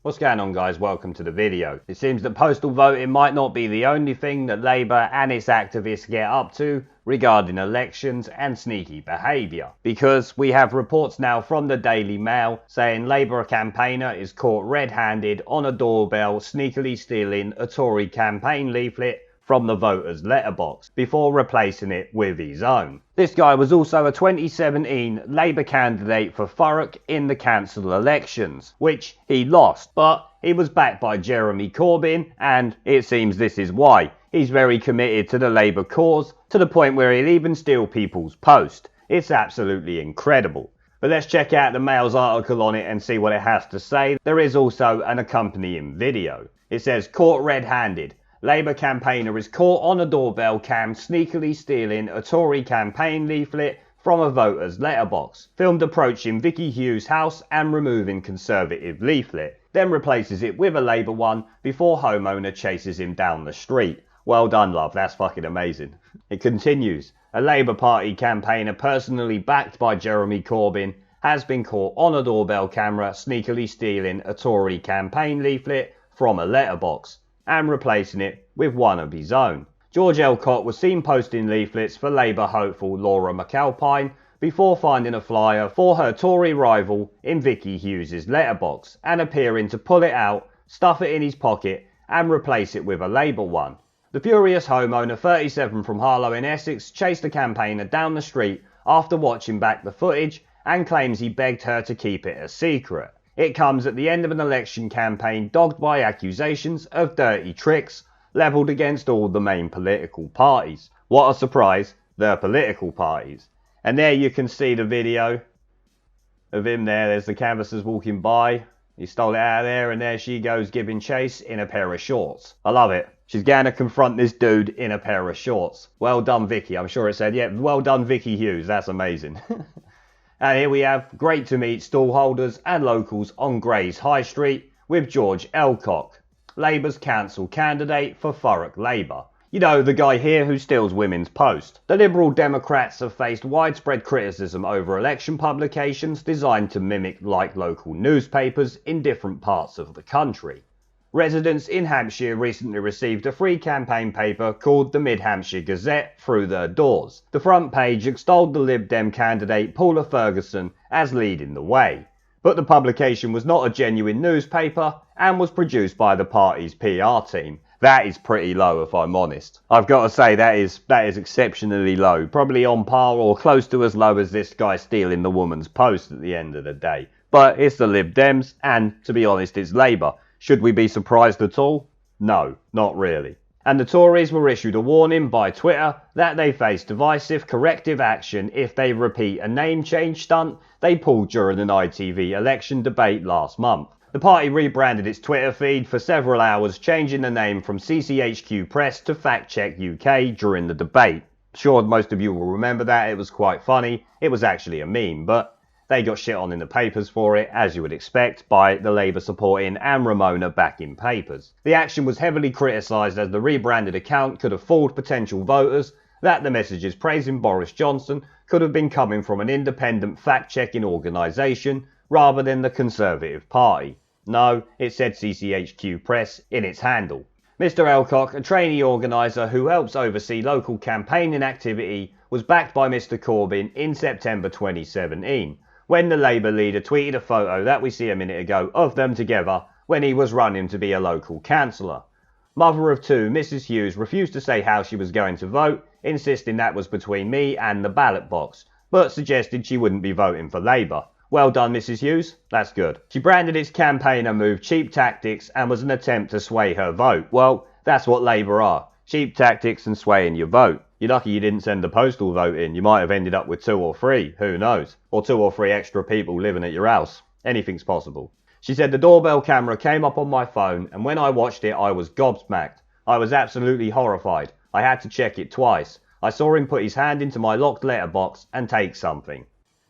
What's going on, guys? Welcome to the video. It seems that postal voting might not be the only thing that Labour and its activists get up to regarding elections and sneaky behaviour, because we have reports now from the Daily Mail saying Labour campaigner is caught red-handed on a doorbell sneakily stealing a Tory campaign leaflet from the voters' letterbox before replacing it with his own. This guy was also a 2017 Labour candidate for Thurrock in the council elections, which he lost, but he was backed by Jeremy Corbyn, and it seems this is why. He's very committed to the Labour cause, to the point where he'll even steal people's post. It's absolutely incredible. But let's check out the Mail's article on it and see what it has to say. There is also an accompanying video. It says, caught red-handed. Labour campaigner is caught on a doorbell cam sneakily stealing a Tory campaign leaflet from a voter's letterbox. Filmed approaching Vicky Hughes' house and removing Conservative leaflet. Then replaces it with a Labour one before homeowner chases him down the street. Well done, love. That's fucking amazing. It continues. A Labour Party campaigner personally backed by Jeremy Corbyn has been caught on a doorbell camera sneakily stealing a Tory campaign leaflet from a letterbox and replacing it with one of his own. George Elcott was seen posting leaflets for Labour hopeful Laura McAlpine before finding a flyer for her Tory rival in Vicky Hughes' letterbox and appearing to pull it out, stuff it in his pocket and replace it with a Labour one. The furious homeowner, 37 from Harlow in Essex, chased the campaigner down the street after watching back the footage and claims he begged her to keep it a secret. It comes at the end of an election campaign dogged by accusations of dirty tricks levelled against all the main political parties. What a surprise, the political parties. And there you can see the video of him there. There's the canvassers walking by. He stole it out of there, and there she goes giving chase in a pair of shorts. I love it. She's going to confront this dude in a pair of shorts. Well done, Vicky. I'm sure it said, yeah, well done, Vicky Hughes. That's amazing. And here we have great to meet stallholders and locals on Gray's High Street with George Elcott, Labour's council candidate for Thurrock Labour. You know, the guy here who steals women's post. The Liberal Democrats have faced widespread criticism over election publications designed to mimic like local newspapers in different parts of the country. Residents in Hampshire recently received a free campaign paper called the Mid-Hampshire Gazette through their doors. The front page extolled the Lib Dem candidate Paula Ferguson as leading the way. But the publication was not a genuine newspaper and was produced by the party's PR team. That is pretty low, if I'm honest. I've got to say that is exceptionally low. Probably on par or close to as low as this guy stealing the woman's post at the end of the day. But it's the Lib Dems, and to be honest, it's Labour. Should we be surprised at all? No, not really. And the Tories were issued a warning by Twitter that they face divisive corrective action if they repeat a name change stunt they pulled during an ITV election debate last month. The party rebranded its Twitter feed for several hours, changing the name from CCHQ Press to Fact Check UK during the debate. Sure, most of you will remember that. It was quite funny. It was actually a meme, but they got shit on in the papers for it, as you would expect, by the Labour supporting and Ramona backing papers. The action was heavily criticised as the rebranded account could have fooled potential voters that the messages praising Boris Johnson could have been coming from an independent fact-checking organisation rather than the Conservative Party. No, it said CCHQ Press in its handle. Mr Elcott, a trainee organiser who helps oversee local campaigning activity, was backed by Mr Corbyn in September 2017. When the Labour leader tweeted a photo that we see a minute ago of them together when he was running to be a local councillor. Mother of two, Mrs Hughes refused to say how she was going to vote, insisting that was between me and the ballot box, but suggested she wouldn't be voting for Labour. Well done, Mrs Hughes. That's good. She branded its campaigner move cheap tactics and was an attempt to sway her vote. Well, that's what Labour are. Cheap tactics and swaying your vote. You're lucky you didn't send the postal vote in. You might have ended up with 2 or 3, who knows? Or 2 or 3 extra people living at your house. Anything's possible. She said the doorbell camera came up on my phone and when I watched it I was gobsmacked. I was absolutely horrified. I had to check it twice. I saw him put his hand into my locked letterbox and take something.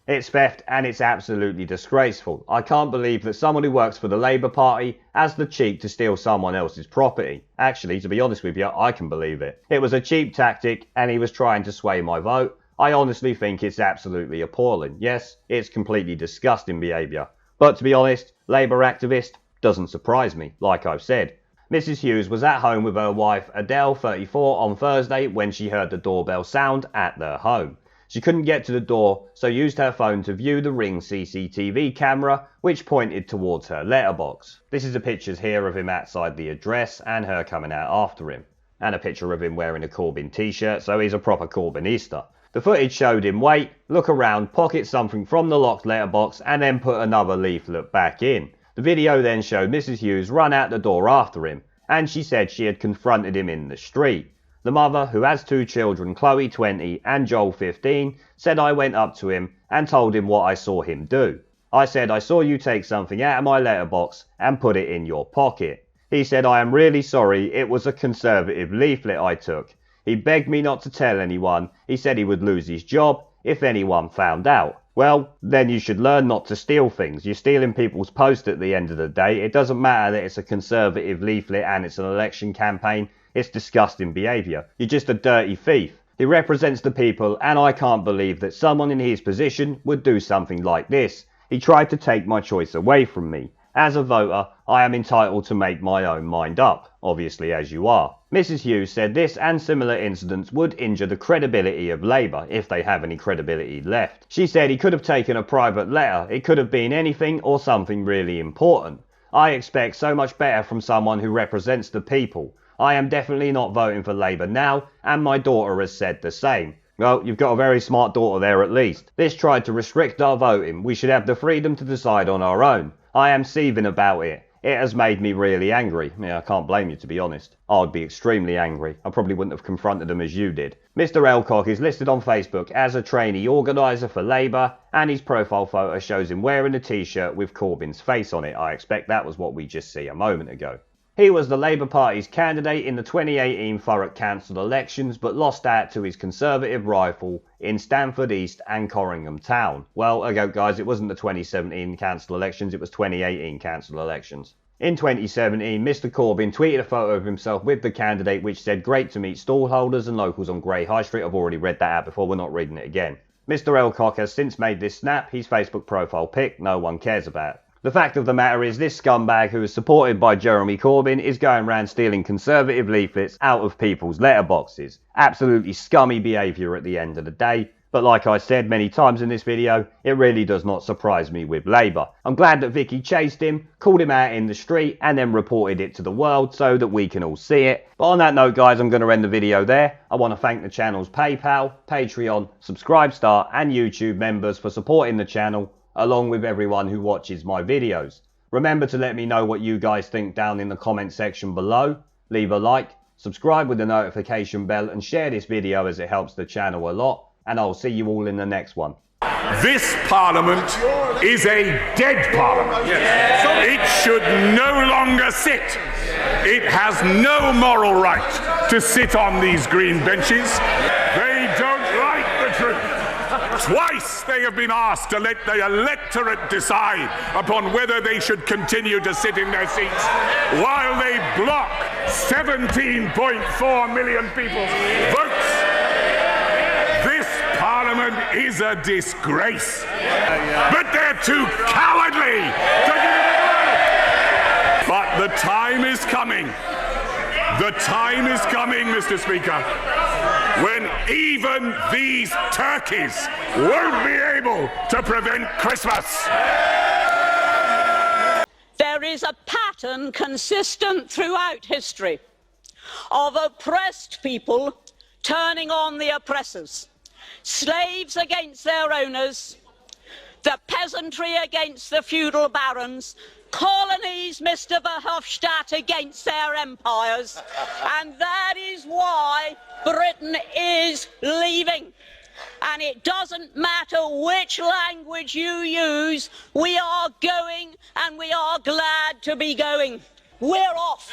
It's theft and it's absolutely disgraceful. I can't believe that someone who works for the Labour Party has the cheek to steal someone else's property. Actually, to be honest with you, I can believe it. It was a cheap tactic and he was trying to sway my vote. I honestly think it's absolutely appalling. Yes, it's completely disgusting behaviour. But to be honest, Labour activist, doesn't surprise me, like I've said. Mrs Hughes was at home with her wife Adele, 34, on Thursday when she heard the doorbell sound at their home. She couldn't get to the door, so used her phone to view the Ring CCTV camera, which pointed towards her letterbox. This is the pictures here of him outside the address and her coming out after him. And a picture of him wearing a Corbyn t-shirt, so he's a proper Corbynista. The footage showed him wait, look around, pocket something from the locked letterbox, and then put another leaflet back in. The video then showed Mrs Hughes run out the door after him, and she said she had confronted him in the street. The mother, who has 2 children, Chloe 20 and Joel 15, said I went up to him and told him what I saw him do. I said I saw you take something out of my letterbox and put it in your pocket. He said I am really sorry, it was a Conservative leaflet I took. He begged me not to tell anyone. He said he would lose his job if anyone found out. Well, then you should learn not to steal things. You're stealing people's posts at the end of the day. It doesn't matter that it's a Conservative leaflet and it's an election campaign. It's disgusting behaviour. You're just a dirty thief. He represents the people, and I can't believe that someone in his position would do something like this. He tried to take my choice away from me. As a voter, I am entitled to make my own mind up, obviously as you are. Mrs Hughes said this and similar incidents would injure the credibility of Labour, if they have any credibility left. She said he could have taken a private letter. It could have been anything or something really important. I expect so much better from someone who represents the people. I am definitely not voting for Labour now, and my daughter has said the same. Well, you've got a very smart daughter there at least. This tried to restrict our voting. We should have the freedom to decide on our own. I am seething about it. It has made me really angry. Yeah, I can't blame you, to be honest. I'd be extremely angry. I probably wouldn't have confronted them as you did. Mr Elcock is listed on Facebook as a trainee organiser for Labour, and his profile photo shows him wearing a t-shirt with Corbyn's face on it. I expect that was what we just see a moment ago. He was the Labour Party's candidate in the 2018 Thurrock Council elections, but lost out to his Conservative rival in Stamford East and Corringham Town. Well, okay guys, it wasn't the 2017 council elections, it was 2018 council elections. In 2017, Mr Corbyn tweeted a photo of himself with the candidate which said, "Great to meet stallholders and locals on Grey High Street." I've already read that out before, we're not reading it again. Mr Elcock has since made this snap his Facebook profile pic no one cares about. The fact of the matter is this scumbag, who is supported by Jeremy Corbyn, is going around stealing Conservative leaflets out of people's letterboxes. Absolutely scummy behaviour at the end of the day. But like I said many times in this video, it really does not surprise me with Labour. I'm glad that Vicky chased him, called him out in the street, and then reported it to the world so that we can all see it. But on that note guys, I'm going to end the video there. I want to thank the channel's PayPal, Patreon, Subscribestar and YouTube members for supporting the channel, along with everyone who watches my videos. Remember to let me know what you guys think down in the comment section below. Leave a like, subscribe with the notification bell and share this video as it helps the channel a lot. And I'll see you all in the next one. This Parliament is a dead Parliament. It should no longer sit. It has no moral right to sit on these green benches. They don't like the truth. Twice they have been asked to let the electorate decide upon whether they should continue to sit in their seats, while they block 17.4 million people's votes. This Parliament is a disgrace. But they're too cowardly to give it a go. But the time is coming. The time is coming, Mr. Speaker, when even these turkeys won't be able to prevent Christmas. There is a pattern consistent throughout history of oppressed people turning on the oppressors. Slaves against their owners, the peasantry against the feudal barons, colonies, Mr. Verhofstadt, against their empires, and that is why Britain is leaving. And it doesn't matter which language you use, we are going, and we are glad to be going. We're off.